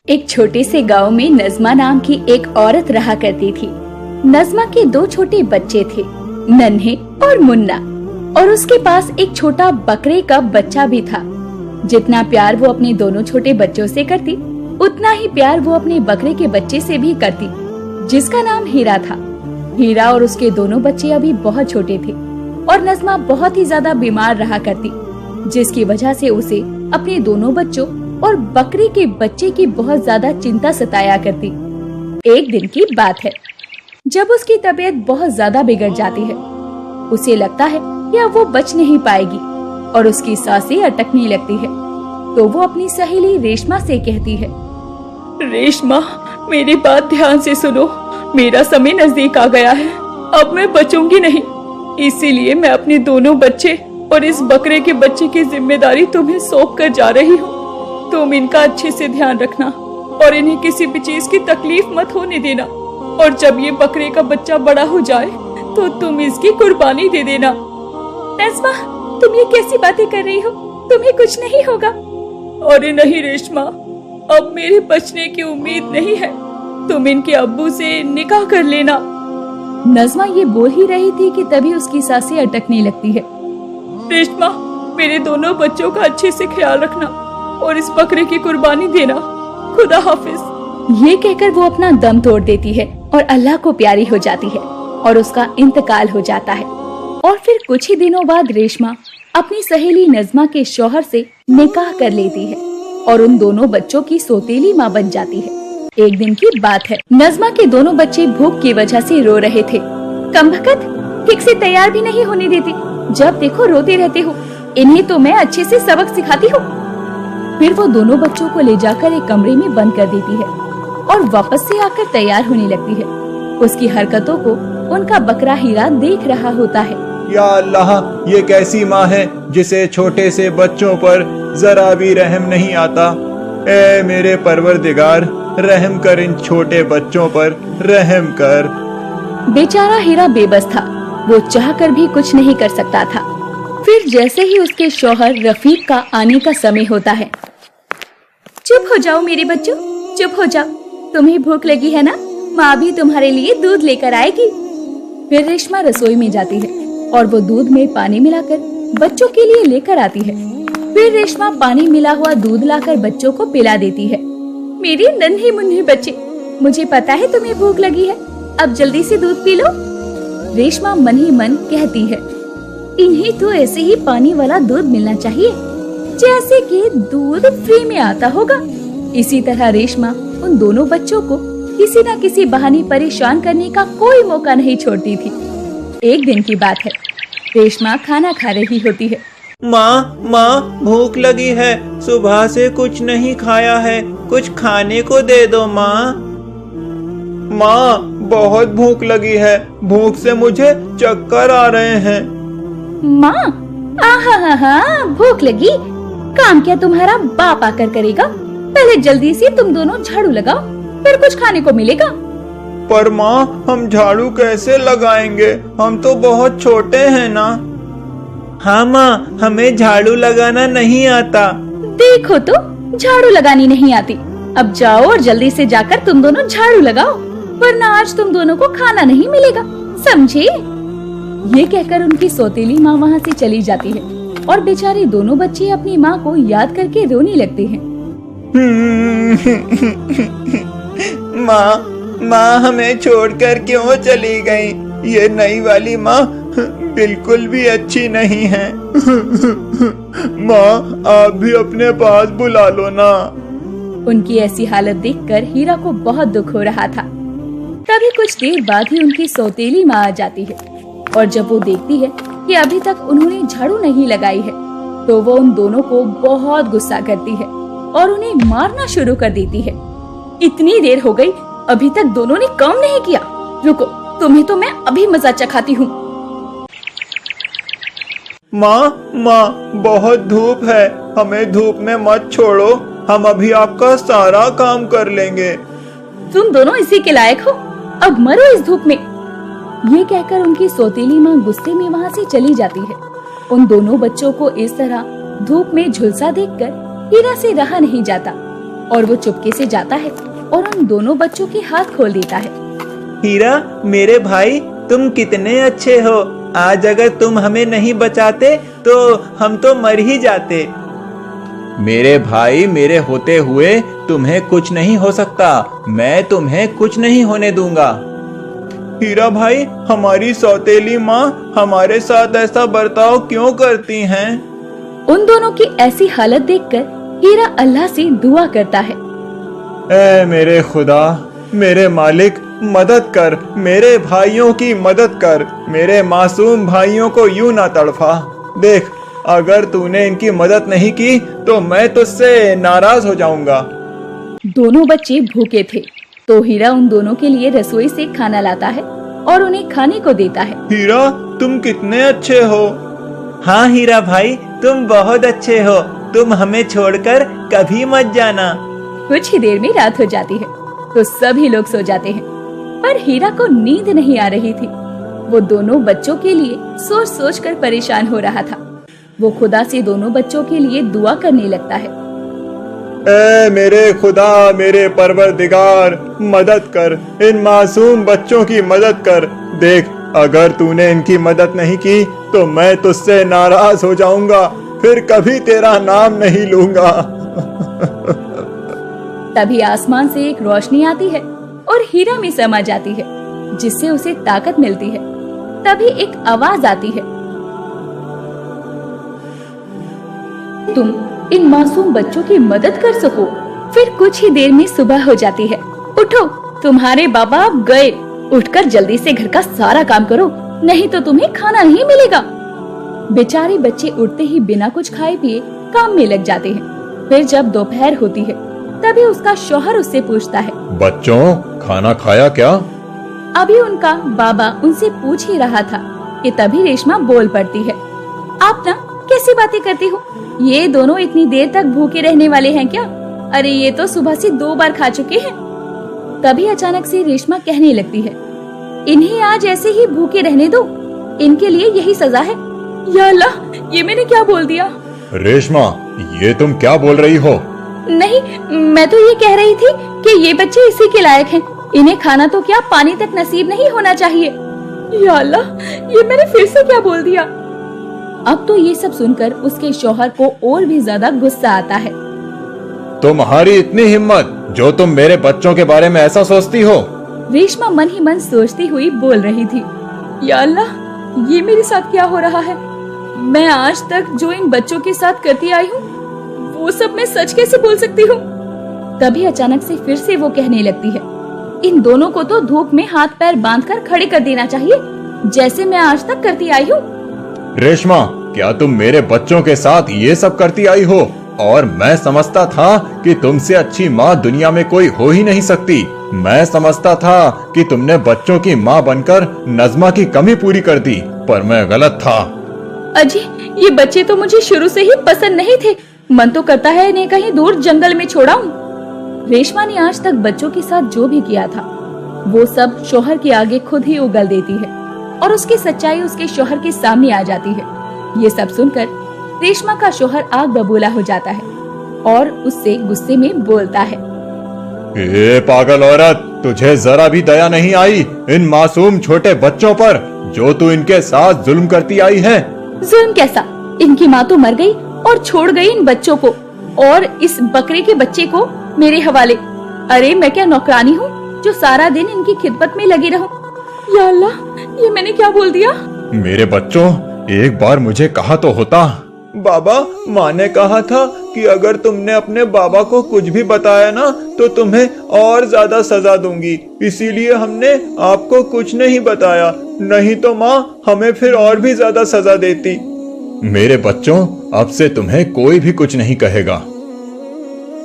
एक छोटे से गांव में नज़मा नाम की एक औरत रहा करती थी। नज़मा के दो छोटे बच्चे थे, नन्हे और मुन्ना, और उसके पास एक छोटा बकरे का बच्चा भी था। जितना प्यार वो अपने दोनों छोटे बच्चों से करती, उतना ही प्यार वो अपने बकरे के बच्चे से भी करती, जिसका नाम हीरा था। हीरा और उसके दोनों बच्चे अभी बहुत छोटे थे और नज़मा बहुत ही ज्यादा बीमार रहा करती, जिसकी वजह से उसे अपने दोनों बच्चों और बकरे के बच्चे की बहुत ज्यादा चिंता सताया करती। एक दिन की बात है जब उसकी तबीयत बहुत ज्यादा बिगड़ जाती है। उसे लगता है कि अब वो बच नहीं पाएगी और उसकी सांसें अटकने लगती है। तो वो अपनी सहेली रेशमा से कहती है, रेशमा, मेरी बात ध्यान से सुनो। मेरा समय नजदीक आ गया है, अब मैं बचूंगी नहीं। इसीलिए मैं अपने दोनों बच्चे और इस बकरे के बच्चे की जिम्मेदारी तुम्हें सौंप कर जा रही हूँ। तुम इनका अच्छे से ध्यान रखना और इन्हें किसी भी चीज की तकलीफ मत होने देना। और जब ये बकरे का बच्चा बड़ा हो जाए तो तुम इसकी कुर्बानी दे देना। नज़मा, तुम ये कैसी बातें कर रही हो? तुम्हें कुछ नहीं होगा। अरे नहीं रेशमा, अब मेरे बचने की उम्मीद नहीं है। तुम इनके अब्बू से निकाह कर लेना। नज़मा ये बोल ही रही थी कि तभी उसकी सांसें अटकने लगती है। रेशमा, मेरे दोनों बच्चों का अच्छे से ख्याल रखना और इस बकरे की कुर्बानी देना। खुदा हाफिज। ये कहकर वो अपना दम तोड़ देती है और अल्लाह को प्यारी हो जाती है और उसका इंतकाल हो जाता है। और फिर कुछ ही दिनों बाद रेशमा अपनी सहेली नज़मा के शौहर से निकाह कर लेती है और उन दोनों बच्चों की सौतेली माँ बन जाती है। एक दिन की बात है, नज़मा के दोनों बच्चे भूख की वजह से रो रहे थे। कमबख्त, ठीक से तैयार भी नहीं होने देती, जब देखो रोते रहते हो। इन्हें तो मैं अच्छे से सबक सिखाती हूँ। फिर वो दोनों बच्चों को ले जाकर एक कमरे में बंद कर देती है और वापस से आकर तैयार होने लगती है। उसकी हरकतों को उनका बकरा हीरा देख रहा होता है। या अल्लाह, ये कैसी माँ है जिसे छोटे से बच्चों पर जरा भी रहम नहीं आता। ए मेरे परवरदिगार, रहम कर, इन छोटे बच्चों पर रहम कर। बेचारा हीरा बेबस था, वो चाहकर भी कुछ नहीं कर सकता था। फिर जैसे ही उसके शौहर रफीक का आने का समय होता है, चुप हो जाओ मेरे बच्चों, चुप हो जाओ। तुम्हें भूख लगी है ना? माँ भी तुम्हारे लिए दूध लेकर आएगी। फिर रेशमा रसोई में जाती है और वो दूध में पानी मिलाकर बच्चों के लिए लेकर आती है। फिर रेशमा पानी मिला हुआ दूध लाकर बच्चों को पिला देती है। मेरे नन्हे मुन्ने बच्चे, मुझे पता है तुम्हें भूख लगी है, अब जल्दी से दूध पी लो। रेशमा मन ही मन कहती है, इन्हें तो ऐसे ही पानी वाला दूध मिलना चाहिए, जैसे कि दूध फ्री में आता होगा। इसी तरह रेशमा उन दोनों बच्चों को किसी न किसी बहाने परेशान करने का कोई मौका नहीं छोड़ती थी। एक दिन की बात है, रेशमा खाना खा रही होती है। माँ, भूख लगी है, सुबह से कुछ नहीं खाया है, कुछ खाने को दे दो माँ। माँ, बहुत भूख लगी है, भूख से मुझे चक्कर आ रहे हैं। माँ, आहा, भूख लगी? काम क्या तुम्हारा बाप आकर करेगा? पहले जल्दी से तुम दोनों झाड़ू लगाओ, फिर कुछ खाने को मिलेगा। पर माँ, हम झाड़ू कैसे लगाएंगे? हम तो बहुत छोटे हैं ना। हाँ माँ, हमें झाड़ू लगाना नहीं आता। देखो तो, झाड़ू लगानी नहीं आती। अब जाओ और जल्दी से जाकर तुम दोनों झाड़ू लगाओ, वरना आज तुम दोनों को खाना नहीं मिलेगा, समझे? ये कहकर उनकी सौतेली माँ वहाँ से चली जाती है और बेचारे दोनों बच्चे अपनी माँ को याद करके रोने लगते हैं। माँ, हमें छोड़कर क्यों चली गई? ये नई वाली माँ बिल्कुल भी अच्छी नहीं है। माँ, आप भी अपने पास बुला लो ना। उनकी ऐसी हालत देखकर हीरा को बहुत दुख हो रहा था। तभी कुछ देर बाद ही उनकी सौतेली माँ आ जाती है और जब वो देखती है कि अभी तक उन्होंने झाड़ू नहीं लगाई है, तो वो उन दोनों को बहुत गुस्सा करती है और उन्हें मारना शुरू कर देती है। इतनी देर हो गई, अभी तक दोनों ने काम नहीं किया। रुको, तुम्हें तो मैं अभी मजा चखाती हूँ। माँ, बहुत धूप है, हमें धूप में मत छोड़ो, हम अभी आपका सारा काम कर लेंगे। तुम दोनों इसी के लायक हो, अब मरो इस धूप में। ये कहकर उनकी सौतेली माँ गुस्से में वहाँ से चली जाती है। उन दोनों बच्चों को इस तरह धूप में झुलसा देखकर हीरा से रहा नहीं जाता। और वो चुपके से जाता है और उन दोनों बच्चों के हाथ खोल देता है। हीरा, मेरे भाई, तुम कितने अच्छे हो। आज अगर तुम हमें नहीं बचाते तो हम तो मर ही जाते। मेरे भाई, मेरे होते हुए तुम्हें कुछ नहीं हो सकता। मैं तुम्हें कुछ नहीं होने दूंगा। हीरा भाई, हमारी सौतेली माँ हमारे साथ ऐसा बर्ताव क्यों करती हैं? उन दोनों की ऐसी हालत देखकर हीरा अल्लाह से दुआ करता है। ऐ मेरे खुदा, मेरे मालिक, मदद कर, मेरे भाइयों की मदद कर, मेरे मासूम भाइयों को यूं ना तड़फा। देख, अगर तूने इनकी मदद नहीं की तो मैं तुझसे नाराज हो जाऊंगा। दोनों बच्चे भूखे थे तो हीरा उन दोनों के लिए रसोई से खाना लाता है और उन्हें खाने को देता है। हीरा, तुम कितने अच्छे हो। हाँ हीरा भाई, तुम बहुत अच्छे हो। तुम हमें छोड़कर कभी मत जाना। कुछ ही देर में रात हो जाती है तो सभी लोग सो जाते हैं, पर हीरा को नींद नहीं आ रही थी। वो दोनों बच्चों के लिए सोच सोच कर परेशान हो रहा था। वो खुदा से दोनों बच्चों के लिए दुआ करने लगता है। ऐ मेरे खुदा, मेरे परवरदिगार, मदद कर, इन मासूम बच्चों की मदद कर। देख, अगर तूने इनकी मदद नहीं की तो मैं तुझसे नाराज हो जाऊंगा, फिर कभी तेरा नाम नहीं लूंगा। तभी आसमान से एक रोशनी आती है और हीरा में समा जाती है, जिससे उसे ताकत मिलती है। तभी एक आवाज आती है, तुम इन मासूम बच्चों की मदद कर सको। फिर कुछ ही देर में सुबह हो जाती है। उठो, तुम्हारे बाबा अब गए। उठकर जल्दी से घर का सारा काम करो, नहीं तो तुम्हें खाना नहीं मिलेगा। बेचारे बच्चे उठते ही बिना कुछ खाए पिए काम में लग जाते हैं। फिर जब दोपहर होती है तभी उसका शौहर उससे पूछता है, बच्चों, खाना खाया क्या? अभी उनका बाबा उनसे पूछ ही रहा था कि तभी रेशमा बोल पड़ती है, आप ना कैसी बातें करती हो? ये दोनों इतनी देर तक भूखे रहने वाले हैं क्या? अरे ये तो सुबह से 2 बार खा चुके हैं। तभी अचानक से रेशमा कहने लगती है, इन्हें आज ऐसे ही भूखे रहने दो, इनके लिए यही सजा है। या अल्लाह, ये मैंने क्या बोल दिया? रेशमा, ये तुम क्या बोल रही हो? नहीं, मैं तो ये कह रही थी कि ये बच्चे इसी के लायक हैं। इन्हें खाना तो क्या पानी तक नसीब नहीं होना चाहिए। या अल्लाह, ये मैंने फिर से क्या बोल दिया? अब तो ये सब सुनकर उसके शौहर को और भी ज्यादा गुस्सा आता है। तुम्हारी इतनी हिम्मत जो तुम मेरे बच्चों के बारे में ऐसा सोचती हो? रेशमा मन ही मन सोचती हुई बोल रही थी, या अल्लाह, ये मेरे साथ क्या हो रहा है? मैं आज तक जो इन बच्चों के साथ करती आई हूँ वो सब मैं सच कैसे बोल सकती हूँ? तभी अचानक से फिर से वो कहने लगती है, इन दोनों को तो धूप में हाथ पैर बांधकर खड़े कर देना चाहिए, जैसे मैं आज तक करती आई हूँ। रेशमा, क्या तुम मेरे बच्चों के साथ ये सब करती आई हो? और मैं समझता था कि तुमसे अच्छी माँ दुनिया में कोई हो ही नहीं सकती। मैं समझता था कि तुमने बच्चों की माँ बनकर नज़्मा की कमी पूरी कर दी, पर मैं गलत था। अजी, ये बच्चे तो मुझे शुरू से ही पसंद नहीं थे। मन तो करता है इन्हें कहीं दूर जंगल में छोड़ाऊं। रेशमा ने आज तक बच्चों के साथ जो भी किया था वो सब शौहर के आगे खुद ही उगल देती है और उसकी सच्चाई उसके शौहर के सामने आ जाती है। ये सब सुनकर रेशमा का शौहर आग बबूला हो जाता है और उससे गुस्से में बोलता है, ए पागल औरत, तुझे जरा भी दया नहीं आई इन मासूम छोटे बच्चों पर जो तू इनके साथ जुल्म करती आई है? जुल्म कैसा? इनकी माँ तो मर गई और छोड़ गई इन बच्चों को और इस बकरे के बच्चे को मेरे हवाले। अरे मैं क्या नौकरानी हूँ जो सारा दिन इनकी खिदमत में लगी रहूं? या अल्लाह, ये मैंने क्या बोल दिया? मेरे बच्चों, एक बार मुझे कहा तो होता। बाबा, माँ ने कहा था कि अगर तुमने अपने बाबा को कुछ भी बताया ना तो तुम्हें और ज्यादा सजा दूंगी, इसीलिए हमने आपको कुछ नहीं बताया, नहीं तो माँ हमें फिर और भी ज्यादा सजा देती। मेरे बच्चों, अब से तुम्हें कोई भी कुछ नहीं कहेगा।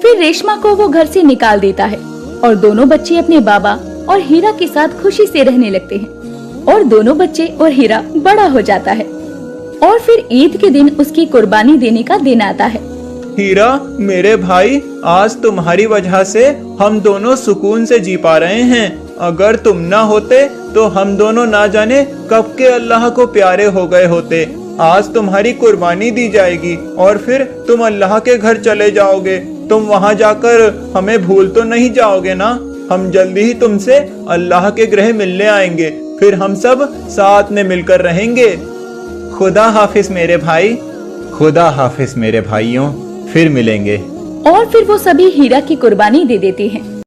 फिर रेशमा को वो घर से निकाल देता है और दोनों बच्चे अपने बाबा और हीरा के साथ खुशी से रहने लगते हैं और दोनों बच्चे और हीरा बड़ा हो जाता है। और फिर ईद के दिन उसकी कुर्बानी देने का दिन आता है। हीरा, मेरे भाई, आज तुम्हारी वजह से हम दोनों सुकून से जी पा रहे हैं। अगर तुम ना होते तो हम दोनों ना जाने कब के अल्लाह को प्यारे हो गए होते। आज तुम्हारी कुर्बानी दी जाएगी और फिर तुम अल्लाह के घर चले जाओगे। तुम वहां जाकर हमें भूल तो नहीं जाओगे ना? हम जल्दी ही तुमसे अल्लाह के ग्रह मिलने आएंगे, फिर हम सब साथ में मिलकर रहेंगे। खुदा हाफिज मेरे भाई। खुदा हाफिज मेरे भाइयों, फिर मिलेंगे। और फिर वो सभी हीरा की कुर्बानी दे देते हैं।